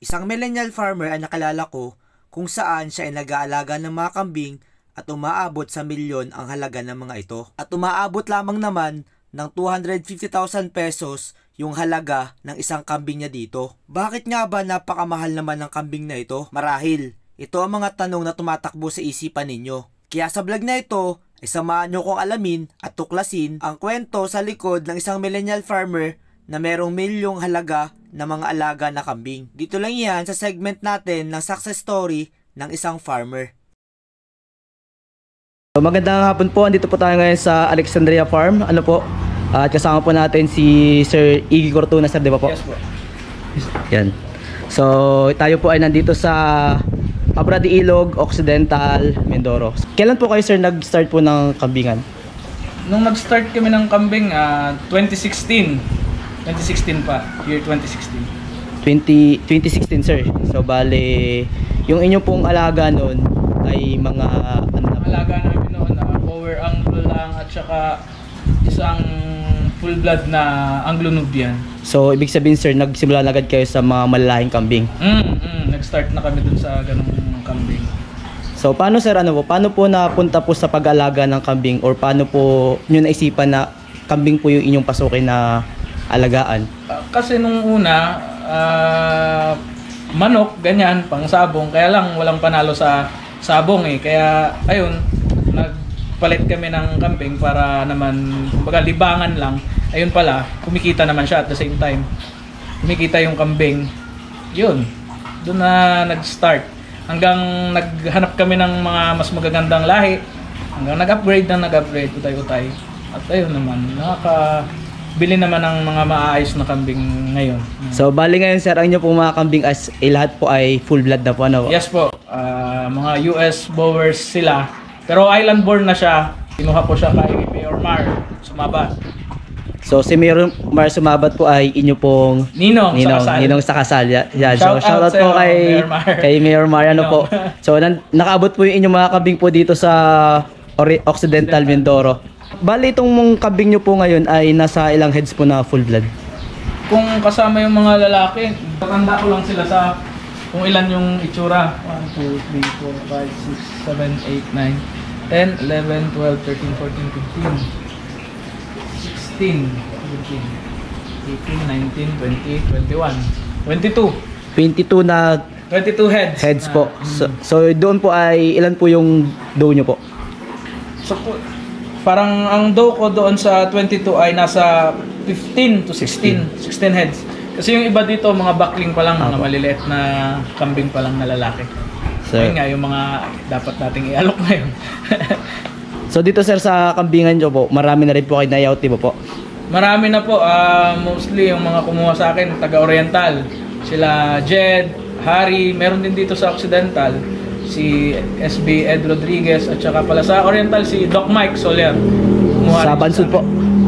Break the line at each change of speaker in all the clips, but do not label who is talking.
Isang millennial farmer ang nakalala ko kung saan siya ay nag-aalaga ng mga kambing at umaabot sa milyon ang halaga ng mga ito. At umaabot lamang naman ng 250,000 pesos yung halaga ng isang kambing niya dito. Bakit nga ba napakamahal naman ng kambing na ito? Marahil, ito ang mga tanong na tumatakbo sa isipan ninyo. Kaya sa vlog na ito, ay samahan nyo kong alamin at tuklasin ang kwento sa likod ng isang millennial farmer na merong milyong halaga ng mga alaga na kambing. Dito lang yan sa segment natin ng success story ng isang farmer.
Magandang hapon po, andito po tayo ngayon sa Alexandria Farm. Ano po? At kasama po natin si Sir Iggy Cortuna, sir, di ba po?
Yes po.
Yan. So, tayo po ay nandito sa Abra de Ilog, Occidental, Mindoro. Kailan po kayo, sir, nag-start po ng kambingan?
Nung nag-start kami ng kambing, 2016. 2016 pa, year 2016.
2016, sir. So, bale, yung inyo pong alaga noon ay mga ano na po?
Alaga namin noon na power Anglo lang at saka isang full blood na Anglo-Nubian.
So, ibig sabihin, sir, nagsimula na agad kayo sa mga malalaking kambing?
Nag-start na kami dun sa ganung kambing.
So, paano, sir, paano po napunta po sa pag-alaga ng kambing, or paano po nyo naisipan na kambing po yung inyong pasukin na alagaan?
Kasi nung una, manok, ganyan, pang sabong, kaya lang walang panalo sa sabong eh. Kaya, ayun, nagpalit kami ng kambing para naman, kumbaga libangan lang. Ayun pala, kumikita naman siya at the same time. Kumikita yung kambing. Yun, doon na nag-start. Hanggang naghanap kami ng mga mas magagandang lahi. Hanggang nag-upgrade, utay-utay. At ayun naman, nakakabili naman ng mga maayos na kambing ngayon.
So, bali ngayon, sir, ang inyo pong mga kambing as lahat po ay full blood na po, ano?
Yes po, mga US Boers sila. Pero island born na siya. Kinuha po siya kay Mayor Mar Sumabat.
So, si Mayor Mar Sumabat po ay inyo pong
Ninong
sa kasal. Yeah. So,
Shout out
po kay
Mayor Mar.
kay Mayor Mar, ano po. So, nakaabot po yung inyong mga kambing po dito sa Occidental Mindoro. Bali, itong mong kambing nyo po ngayon ay nasa ilang heads po na full blood?
Kung kasama yung mga lalaki, tatanda ko lang sila sa kung ilan yung itsura. 1, 2, 3, 4, 5, 6, 7, 8, 9, 10, 11, 12, 13, 14, 15, 16, 17, 18, 19, 20, 21, 22.
22 na
22 heads.
po. So, doon po ay ilan po yung doe nyo po?
So, parang ang doe ko doon sa 22 ay nasa 15 to 16 heads. Kasi yung iba dito, mga buckling pa lang, mga maliliit na kambing pa lang na lalaki. So, ayun nga, yung mga dapat nating ialok ngayon.
So, dito, sir, sa kambingan nyo po, marami na rin po kayo na-yaut, di ba po?
Marami na po. Mostly yung mga kumuha sa akin, taga-Oriental. Sila Jed, Harry, meron din dito sa Occidental. Si SB Ed Rodriguez, at saka pala sa Oriental, si Doc Mike Soler.
Sa Bansud po?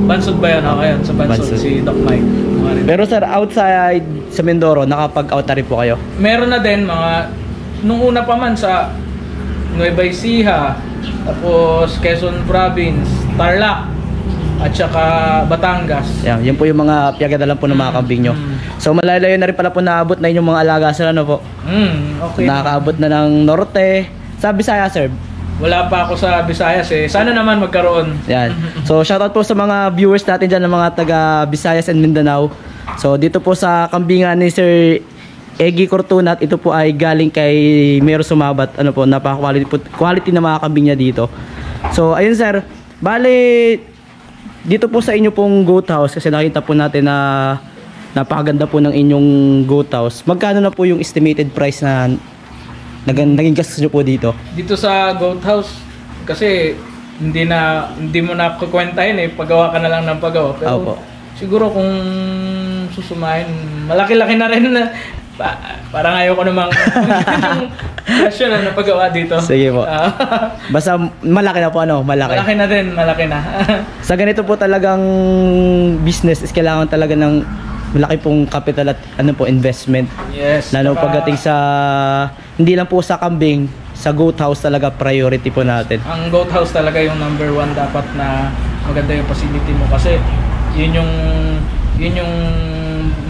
Bansud ba yan? Okay, sa Bansud, si Doc Mike.
Pero, sir, outside sa Mindoro, nakapag-out na rin po kayo?
Meron na din mga, nung una pa man sa Nueva Ecija, tapos Quezon Province, Tarlac, at saka Batangas.
Yan po yung mga piyagadalan po ng mga kambing nyo. So, malalayo na rin pala po naabot na inyong mga alaga, sir, ano po?
Okay.
Nakakaabot na ng Norte. Sa Bisaya, sir?
Wala pa ako sa Visayas eh. Sana naman magkaroon.
Yan. So, shoutout po sa mga viewers natin dyan ng mga taga Visayas and Mindanao. So, dito po sa kambingan ni Sir Iggy Cortuna, ito po ay galing kay Mayor Sumabat. Ano po, napaka-quality na mga kambing niya dito. So, ayun, sir. Bale, dito po sa inyo pong goat house, kasi nakita po natin na napakaganda po ng inyong goat house. Magkano na po yung estimated price na naging gastos nyo po dito?
Dito sa goat house, kasi hindi mo na kukwentahin eh. Paggawa ka na lang ng paggawa. Pero siguro kung susumahin, malaki-laki na rin na. Parang ayoko namang presyo na napagawa dito.
Sige po. Basta malaki na po, ano? Malaki
na din, malaki na.
Sa ganito po talagang business is kailangan talaga ng malaki pong capital at investment.
Yes.
Lalo pagdating sa, hindi lang po sa kambing, sa goat house talaga priority po natin.
Ang goat house talaga yung number 1 dapat na maganda yung facility mo, kasi yun yung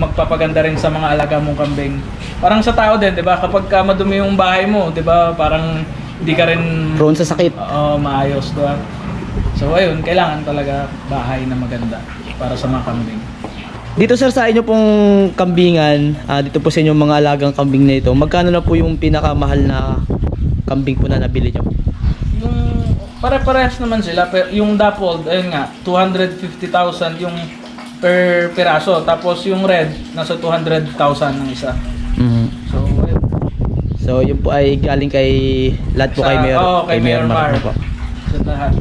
magpapaganda rin sa mga alaga mong kambing. Parang sa tao din, 'di ba? Kapag madumi yung bahay mo, 'di ba? Parang hindi ka rin
Prone sa sakit.
maayos, 'di ba? So ayun, kailangan talaga bahay na maganda para sa mga kambing.
Dito sir sa inyo pong kambingan, dito po sa inyong mga alagang kambing na ito, magkano na po yung pinakamahal na kambing po na nabili nyo?
Yung pare-parehas naman sila, pero yung dappled, ayun nga, 250,000 yung per piraso. Tapos yung red, nasa 200,000 ng isa. So, ayun.
So, yun po ay galing kay lahat po kay Mayor.
Kay Mayor Mar.
Po.
Sa lahat.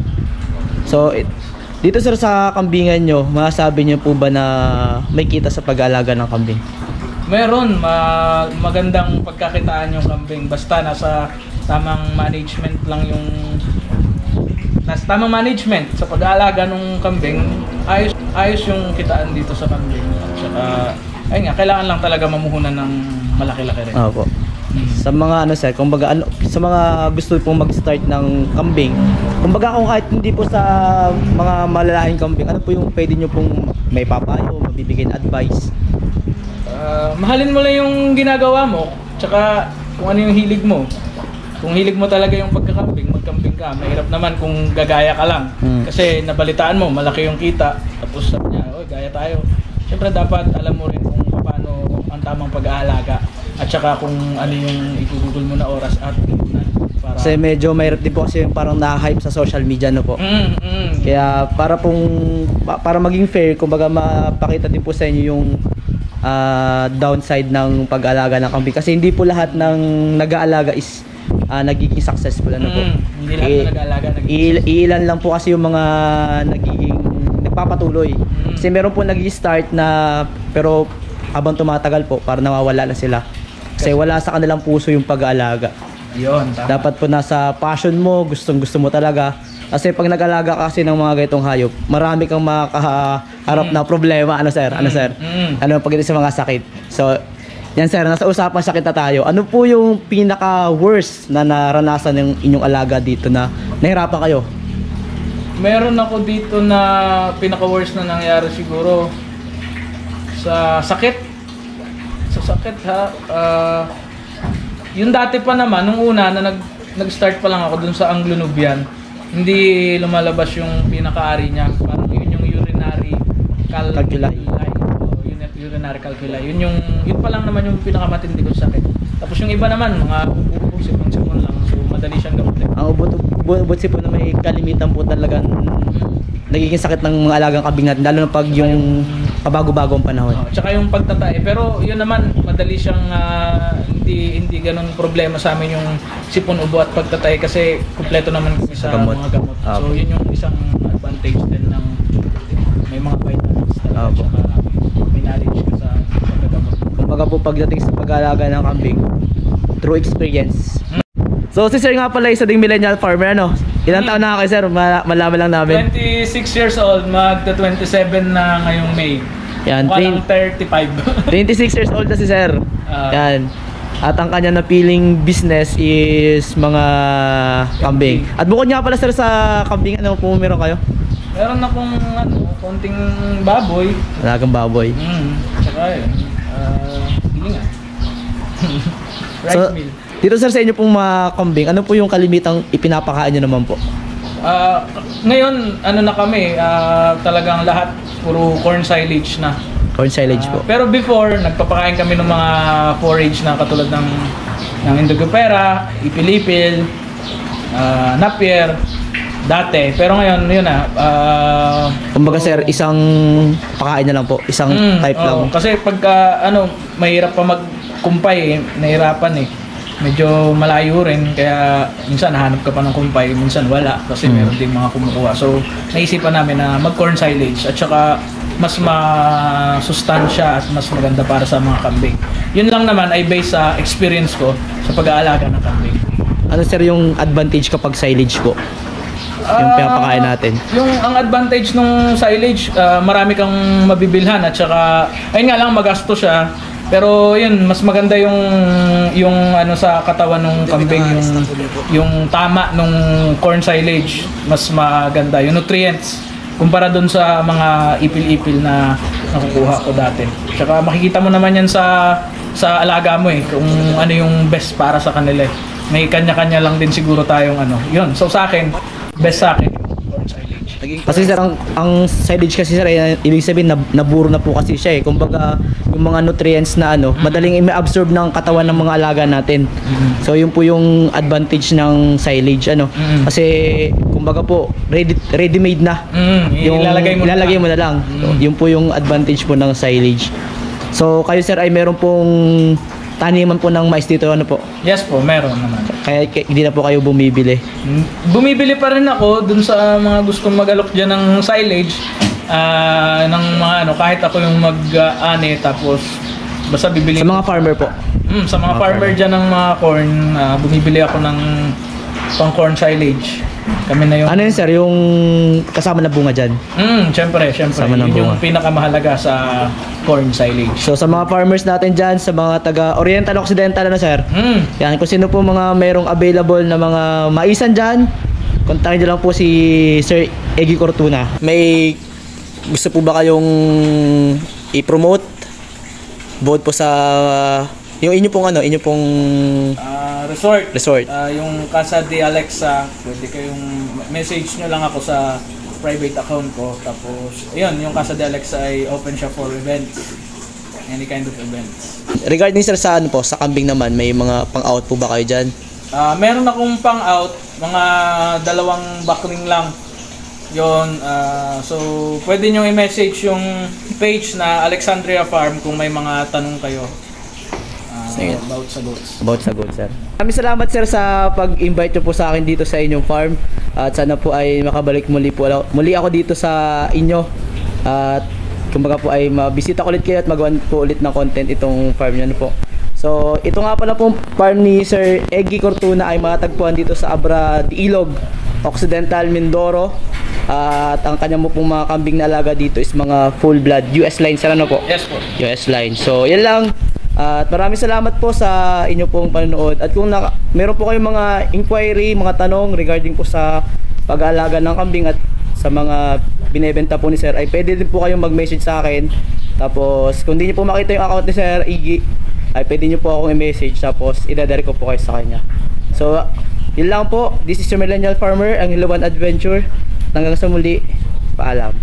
So, dito sir sa kambingan nyo, masasabi nyo po ba na may kita sa pag-aalaga ng kambing?
Meron, magandang pagkakitaan yung kambing. Basta nasa tamang management lang yung... Nasa tamang management sa pag-aalaga ng kambing, ayos yung kitaan dito sa kambing. At saka, ayun nga, kailangan lang talaga mamuhunan ng malaki-laki rin.
Opo. Sa mga ano sir, kumbaga sa mga gusto pong mag-start ng kambing, kumbaga kung kahit hindi po sa mga malalaking kambing, ano po yung pwede nyo pong may papayo, mabibigyan advice?
Mahalin mo lang yung ginagawa mo, tsaka kung ano yung hilig mo. Kung hilig mo talaga yung pagkakambing, magkambing ka. Mahirap naman kung gagaya ka lang. Kasi nabalitaan mo, malaki yung kita. Tapos sabi niya, oy, gaya tayo. Siyempre dapat alam mo rin kung paano ang tamang pag-aalaga. At saka kung ano yung igugugol mo na oras at para...
Kasi medyo mahirap din po kasi yung parang na-hype sa social media, no po. Kaya para maging fair, kumbaga mapakita din po sa inyo yung downside ng pag-aalaga ng kambing. Kasi hindi po lahat ng nag-aalaga is nagiging successful, ano po.
Hindi lahat na nag-aalaga
iilan lang po kasi yung mga nagiging nagpapatuloy. Kasi meron po nag-i-start na pero habang tumatagal po, para nawawala na sila. Kasi wala sa kanilang puso yung pag-aalaga.
Yun, tama.
Dapat po nasa passion mo, gustong-gusto mo talaga. Kasi pag nag-alaga ka kasi ng mga ganitong hayop, marami kang makaharap na problema. Ano sir? Ano pagdating sa mga sakit. So, yan sir, nasa usapan sakit na tayo. Ano po yung pinaka-worst na naranasan ng inyong alaga dito na nahirapan kayo?
Meron ako dito na pinaka-worst na nangyari siguro sa sakit. Sa sakit ha. Yung dati pa naman, nung una na nag-start pa lang ako dun sa Anglo Nubian, hindi lumalabas yung pinaka-ari niya. Parang yun yung urinary calculi. Urinary calculi. Yun pa lang naman yung pinakamatindi kong sakit. Tapos yung iba naman, mga ubo, sipon-sipon lang. So madali siyang gamutin.
Ang ubot-sipon na may kalimitan po talaga nagiging sakit ng mga alagang kambing natin, lalo na pag yung kabago-bagong panahon.
Tsaka yung pagtatae. Pero yun naman, madali siyang hindi ganun problema sa amin yung sipon, ubo at pagtatae kasi kumpleto naman kami sa mga gamot. So yun yung isang advantage din ng may mga vitamins talaga. Tsaka may knowledge ka sa paggagamot.
Kumbaga po pagdating sa pag-aalaga ng kambing, through experience. So si sir nga pala isa ding millennial farmer, ano? Ilang taon na kayo sir? Malaman lang namin.
26 years old, magta-27 na ngayong May.
Yan,
Walang 35.
26 years old na si sir. Yan. At ang kanya napiling business is mga kambing. At bukod nga pala sir sa kambing, ano po meron kayo?
Meron akong konting baboy.
Alagang baboy.
Tsaka yun. Gilingan. Rice
So,
meal.
dito sir sa inyo pong mga kambing, ano po yung kalimitang ipinapakain nyo naman po?
Ngayon, ano na kami, talagang lahat puro corn silage na.
Corn silage po.
Pero before, nagpapakain kami ng mga forage na katulad ng Indogopera, Ipilipil, Napier, dati. Pero ngayon, yun na.
Kumbaga sir, isang pakain na lang po, isang type lang.
Kasi pagka, mahirap pa magkumpay, nahirapan eh. Medyo malayo rin, kaya minsan nahanap ka pa ng kumpay, minsan wala kasi meron ding mga kumukuha. So naisipan namin na mag corn silage at saka mas masustansya at mas maganda para sa mga kambing. Yun lang naman ay based sa experience ko sa pag-aalaga ng kambing.
Ano sir yung advantage kapag silage po? Yung pinapakain natin.
Ang advantage ng silage, marami kang mabibilhan at saka ayun nga lang magasto siya. Pero yun, mas maganda yung sa katawan ng kambing, yung tama nung corn silage, mas maganda yung nutrients. kumpara doon sa mga ipil-ipil na nakukuha ko dati. Tsaka makikita mo naman yan sa alaga mo eh, kung ano yung best para sa kanila eh. May kanya-kanya lang din siguro tayong ano. Yun, so sa akin, best sa akin yung corn silage.
Kasi sir, ang silage kasi sir, ibig sabihin naburo na po kasi siya eh. Kumbaga, yung mga nutrients na ano, madaling i-absorb ng katawan ng mga alaga natin. So yun po yung advantage ng silage ano. Kasi kumbaga po, ready-made na. Yung ilalagay mo na lang. So, yun po yung advantage po ng silage. So kayo sir ay meron pong taniman po ng mais dito ano po?
Yes po, meron naman.
Kaya hindi na po kayo bumibili.
Bumibili pa rin ako dun sa mga gustong mag-alok dyan ng silage, ng mga ano, kahit ako yung mag-ani tapos basta bibili.
Sa mga farmer po?
Sa mga farmer dyan ng mga corn, bumibili ako ng pang corn silage. Kami na yung...
Ano yun sir, yung kasama na bunga dyan?
Siyempre. Yun yung pinakamahalaga sa corn silage.
So sa mga farmers natin dyan, sa mga taga Oriental Occidental ano sir? Yan, kung sino po mga mayroong available na mga maisan dyan, kontakin nyo lang po si Sir Eggy Cortuna. May gusto po ba kayong i-promote? Bukod po sa yung inyo pong
Resort. Yung Casa de Alexa, pwede kayong message nyo lang ako sa private account ko. Tapos, ayun, yung Casa de Alexa ay open siya for events. Any kind of events.
Regarding sir sa ano po, sa kambing naman, may mga pang-out po ba kayo dyan?
Meron akong pang-out, mga 2 backling lang. Yun, so pwede nyo i-message yung page na Alexandria Farm kung may mga tanong kayo. About sa goats, sir. Maraming salamat sir sa pag-invite nyo po sa akin dito sa inyong farm. At sana po ay makabalik muli ako dito sa inyo. At kumbaga po ay mabisita ko ulit kayo at magawan po ulit ng content itong farm nyo po. So ito nga pala pong farm ni Sir Eggy Cortuna ay matatagpuan dito sa Abra de Ilog, Occidental, Mindoro. At ang kanya mo pong mga kambing na alaga dito is mga full blood US line sir ano po? Yes po.
US line. So yan lang. At maraming salamat po sa inyo pong panonood. At kung meron po kayong mga inquiry, mga tanong regarding po sa pag-aalaga ng kambing at sa mga binebenta po ni Sir, ay pwede din po kayong mag-message sa akin. Tapos kung hindi niyo po makita yung account ni Sir Iggy, ay pwede niyo po akong i-message tapos idadari ko po kayo sa kanya. So yun lang po. This is your Millennial Farmer, ang Hilawan Adventure. Hanggang sa muli, paalam.